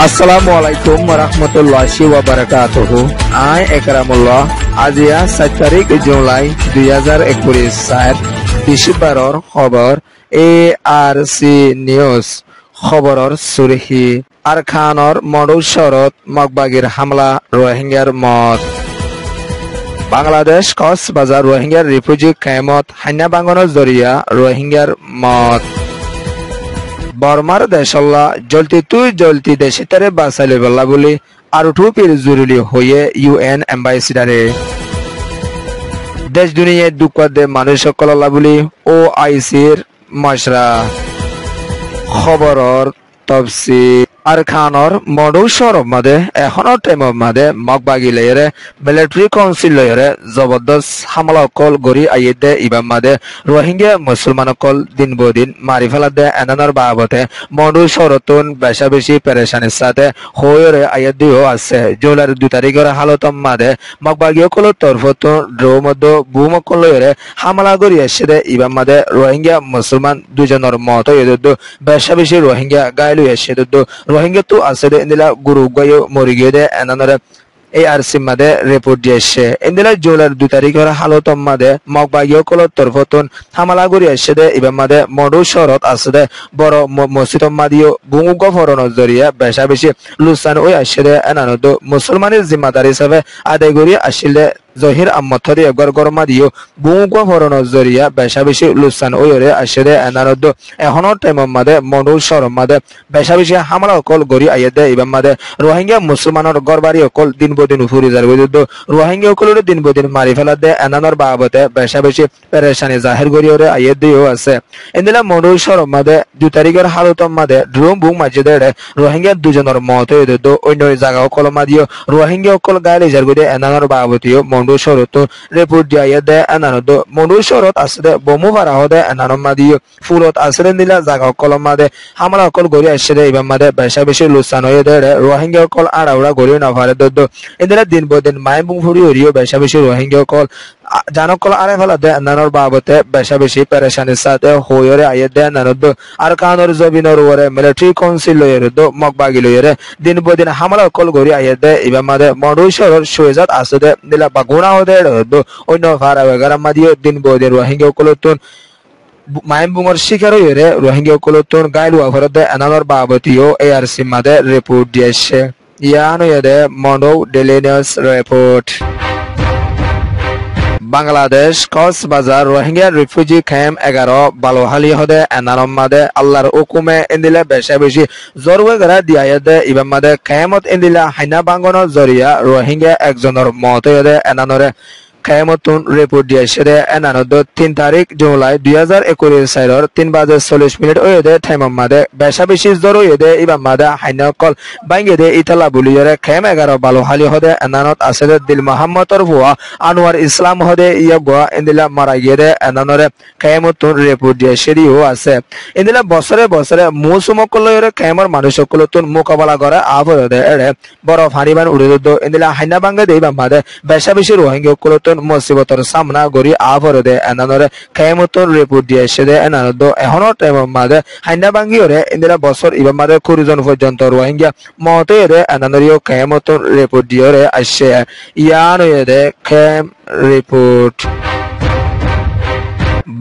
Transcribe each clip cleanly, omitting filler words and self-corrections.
আসসালামু আলাইকুম ওয়া বারাকাতুহু। আই একরামুল্লাহ। আজিয়া 7 তারিখ জুলাই 2021 বৃহস্পতিবাৰৰ খবৰ ARC নিউজ খবৰৰ সুরহি আরখানৰ মডুসৰত মগবাগির হামলা রোহিঙ্গার মত। বাংলাদেশ কক্সবাজার রোহিঙ্গার রিফিউজি ক্যাম্পত হান্না বাঙ্গনৰ জরিয়া রোহিঙ্গার মত। বর্মার দেশল্লা জলতি দেশিতারে বাঁচাইলে বলা বলি আর টুপির জরুরি হয়ে UN এম্বাসিডারে দেশ দুনিয়ায় দুঃখ দে মানুষ সকল্লা বলি OICর মশরা খবরর তফসিল আরখানৰ মডুসৰ মাদে এখনৰ টাইমৰ মাদে মগবাগিলেৰে মিলিটাৰী কাউন্সিলৰে জবৰদস্ত হামলা কল গৰি আইদে ইবাম মাদে রোহিঙ্গা মুসলমানকল দিন বদিন মারি ফেলাদে এনানৰ বাবতে মডুসৰতুন বেশা বেশি পেরেশানির সাথে হয়রে আইদিও আছে। জুলাইৰ 2 তাৰিখৰ হালতম মাদে মগবাগিয়কল তরফতুন ড্রোমদ বুমকলৰে হামলা গৰি আছে ইবাম মাদে রোহিঙ্গা মুসলমান দুজনৰ মত এদু বেশা বেশি রোহিঙ্গা গায়লু আছে রোহিঙ্গা তো আছে ইন্দিলা গুরু গায়ো মরি গিয়ে এনানরে ARC মাদে রিপোর্ট দিয়েছে। ইন্দিলা জুলাইৰ 2 তারিখের হালতম মাদে মগবাগিয়কলৰ তরফতুন হামলা গরি আছে ইবাম মাদে মডুসৰত আছে বড় মসজিদ মাদিও বুমুগ ফরণৰ জরিয়া বেশা বেশি লুসান ওই আছে এনানদ মুসলমানের জিম্মাদারি হিসাবে আদায় গরি আসলে জহির আম্মথরি একবার গরমা দিও বুমুগ ফরণৰ জরিয়া বেশা বেশি লুসান ওইরে আসলে এনানদ এখনৰ টাইমৰ মাদে মডুসৰ মাদে বেশা বেশি হামলা কল গরি আইদে ইবাম মাদে রোহিঙ্গা মুসলমানের গরবারি কল দিন বদিন ফুরি যার বৈদ্য রোহিঙ্গা কলরে দিন বদিন মারি ফেলা দে এনানর বাবতে বেশা বেশি পেরেশানি জাহির গরিয়রে আইদিও আছে। ইন্দিলা মডুসর মাদে 2 তারিখের হালতম মাদে ড্রোম বুম মাঝে রোহিঙ্গা দুজনের মত এদু অন্য জায়গা কল মাদিও রোহিঙ্গা কল গালি যার গদে এনানর বাবতিও মডুসরত রিপোর্ট দিয়া দে এনানদ মডুসরত আছে বমু ফারা হদে এনানর মাদিও ফুলত আছে নিলা জায়গা কল মাদে হামলা কল গরি আসে ইবাম মাদে বেশা বেশি লুসান হয়ে দে রোহিঙ্গা কল আড়াউড়া গরি না ফারে দদ ইন্দিলা দিন বদিন মাইবুং ফুরি হরিও বেশা বেশি রোহিঙ্গা কল জানকল আরে ফেলা দে নানর বাবতে বেশা বেশি পেরেশানির সাথে হইরে আইয়ে দে নানদ আর কানর জবিনর ওরে মিলিটারি কাউন্সিল লয়েরে দো মগবাগি লয়েরে দিন বদিন হামলা কল গরি আইয়ে দে ইবা মাদে মডুসরর সুইজাত আছে দে দিলা বাগুনা হদে দো অন্য ফারা ওগারা মাদিও দিন বদিন রোহিঙ্গা কলতুন মাইমবুঙর শিকার হইরে রোহিঙ্গা কলতুন গাইলু আফরদে এনানর বাবতিও ARC মাদে রিপোর্ট দিয়েছে। ইয়ানো এদে মনো ডেলিনিয়াস report. Bangladesh Cox's Bazar Rohingya refugee camp 11 বালোহালি হদে এনারম মাদে আল্লাহর হুকুমে ইন্দিলা বেশা বেশি জরুয়ে গরা দিয়া দে ইবাম মাদে ক্যাম্পত ইন্দিলা হাইনা বাঙ্গনৰ জরিয়া রোহিঙ্গা একজনের মত হদে এনানরে ক্যাম্পতুন রিপোর্ট দিয়েছে এনানদ 3 তারিখ জুলাই 2021 3:40 ওয়েদে টাইম মাদে বেশা বেশি জরুয়ে দে ইবাম মাদে হাইনা কল বাইঙ্গে দে ইতালা বুলিয়রে ক্যাম্প 11 বালোহালি হদে এনানত আছে দিল মোহাম্মদর ভুয়া আনোয়ার ইসলাম হদে ইয়া গোয়া ইন্দিলা মারা গিয়ে দে এনানরে ক্যাম্পতুন রিপোর্ট দিয়েছে দিও আছে। ইন্দিলা বছরে বছরে মুসুমকলয়রে ক্যাম্পর মানুষকলতুন মোকাবেলা করে আফরদে এরে বড় ফানিবান উড়ে দো ইন্দিলা হাইনা বাঙ্গে দে ইবাম মাদে বেশা বেশি রোহিঙ্গা কলতুন মুসিবতর সামনা গরি আফরদে এনানরে ক্যাম্পতুন রিপোর্ট দিয়েছে দে এনানদ এখনৰ টাইমৰ মাদে হাইনা বাঙ্গিয়রে ইন্দিলা বছর ইবাম মাদে 20 জন পর্যন্ত রোহিঙ্গা মতেরে এনানরিও ক্যাম্পতুন রিপোর্ট দিয়রে আসছে। ইয়ানয়ে ক্যাম্প রিপোর্ট।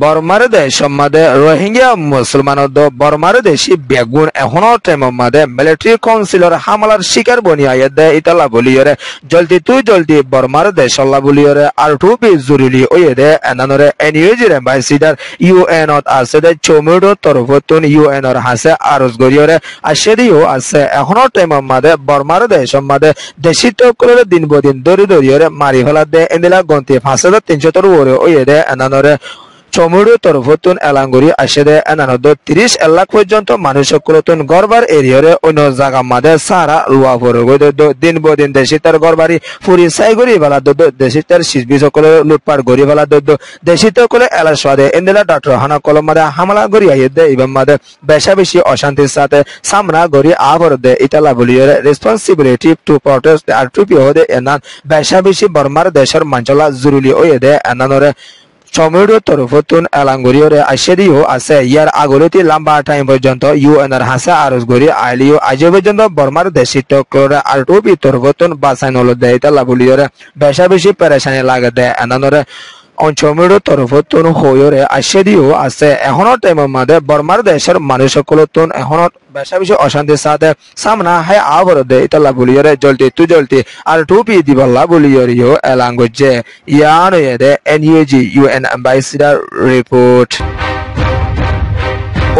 বর্মার দেশ মাদে রোহিঙ্গা মুসলমানদ বর্মার দেশি বেগুন এখনৰ টাইমৰ মাদে মিলিটারি কাউন্সিলর হামলার শিকার বনি আইদে ইতালা বলিয়রে জলদি বর্মার দেশল্লা বলিয়রে আর টুপি জরুরি ওয়েদে এনানরে এনইউজির এম্বাসিডার UN ত আছে দে চমিডো তরফতুন UN এর হাসে আরজ গরিয়রে আশেদিও আছে। এখনৰ টাইমৰ মাদে বর্মার দেশ মাদে দেশিত করে দিন বদিন দরিয়রে মারি ফেলা দে ইন্দিলা গন্তি 5300 ওরে ওয়েদে এনানরে চমুড়ো তরফতুন এলাঙ্গুরি আসে দে এনানদ 30 লাখ পর্যন্ত মানুষ সকলতুন গরবার এরিয়রে অন্য জায়গা মাদে সারা রুয়া পরে দিন বদিন দেশিতার গরবারি ফুরি সাইগরি বেলা দদ দেশিতার শিশবি সকলে লুটপাট গরি বেলা দদ দেশিত কলে এলা সাদে ইন্দিলা ডক্টর হানা কলম মাদে হামলা গরি আইয়ে দে ইবাম মাদে বেশা বেশি অশান্তির সাথে সামনা গরি আভর দে ইতালা বলিয়রে responsibility to protect R to P হদে এনান বেশা বেশি বর্মার দেশের মাঞ্চলা জরুরি ওয়ে দে এনানরে চমিউডৰ তৰফতোন এলাংগুৰিয়ৰে আছেদিও আছে ইয়াৰ আগলতি লম্বা টাইম পৰ্যন্ত ইউএনৰ হাসে আরজ গরি আইলিও আজ পর্যন্ত বর্মার দেশিত করে আর টু তরফতোন বাসাইনল দেয়তা লাবুলিয়রে বেশা বেশি পেরেশানি লাগে দে এনানরে অঞ্চমিউডৰ তরফতোন হয়রে আছেদিও আছে এখনৰ টাইমৰ মাদে বর্মার দেশের মানুষ সকলতোন এখনত বেশা বেশি অশান্তির সাথে সামনা হয় আবর দে ইতালা বলিয়রে জলতি আর টুপি দিবল্লা বলিয়রিও এলাঙ্গুজে ইয়ানো এদে NUG UN ambassador report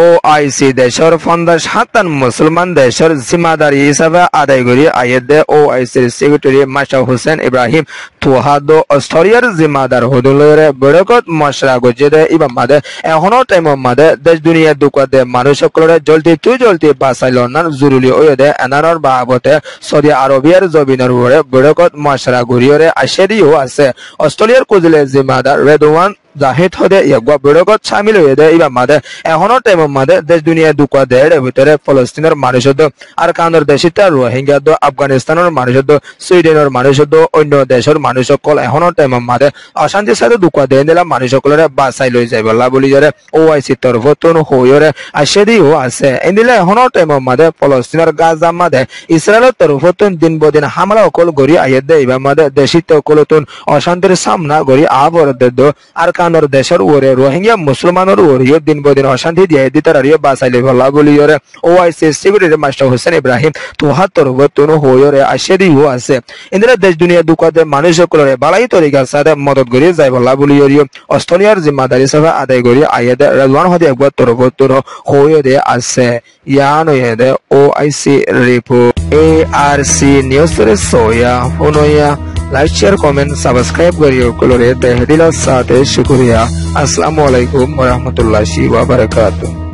OIC দেশৰ 57 মুসলমান দেশৰ জিম্মাদারি হিসাবে আদায় কৰি আয়েদে OIC সেক্রেটারি মাশরাফ হোসেন ইব্রাহিম তুহাদো অস্ট্রেলিয়ার জিম্মাদার হদুলরে বড়কত মশরা গজেদে ইবা মাদে এখনো টাইমর মাদে দেশ দুনিয়া দুকাদে মানুষ সকলরে জলদি বাঁচাইলনার জরুরি ওয়েদে এনারর বাবতে সৌদি আরবিয়ার জবিনের উপরে বড়কত মশরা গরিয়রে আশেদিও আছে অস্ট্রেলিয়ার কুজলে জিম্মাদার রেদওয়ান জাহিদ হদে ইয়াগবা বড়কত শামিল হয়ে ইবা মাদে এখনো টাইমর মাদে দেশ দুনিয়া দুকাদে ভিতরে ফলস্তিনের মানুষদ আর কানোর দেশিতা রোহিঙ্গা দো আফগানিস্তানের মানুষদ সুইডেনের মানুষদ অন্য দেশের মানুষ সকল এখনো টাইমর মাদে অশান্তির সাথে দুকা দিয়ে দিলা মানুষ সকলের বাঁচাই লই যাই বলা বলি যারে OIC তরফতন হইরে আশেদিও আছে এদিলে এখনো টাইমর মাদে ফলস্তিনের গাজা মাদে ইসরায়েলের তরফতন দিন বদিন হামলা অকল গরি আইদে ইবা মাদে দেশিত অকলতন অশান্তির সামনা গরি আবর দেদ আর কানোর দেশের ওরে রোহিঙ্গা মুসলমানের ওরিও দিন বদিন অশান্তি দিয়ে দিতারিও বাঁচাই লই বলা বলি যারে OIC সেক্রেটারি মাশরাফ হোসেন ইব্রাহিম তুহাদ তরফতন হইরে আশেদিও আছে এদিলে দেশ দুনিয়া দুকাদে মানুষ সকলরে বালাই তরিকার সাথে মদত করি যাই বলা বলি অস্ট্রেলিয়ার জিম্মাদারি সভা আদায় করি আইদে রেজওয়ান হদে একবার তরফতন হইরে আছে ইয়ানো এদে OIC রিপোর্ট ARC নিউজ রে সোয়া হুনয়া লাইক শেয়ার কমেন্ট সাবস্ক্রাইব করিও কলরে তেহদিল সাথে শুকরিয়া আসসালামু আলাইকুম ওয়া রাহমাতুল্লাহি ওয়া বারাকাতুহু।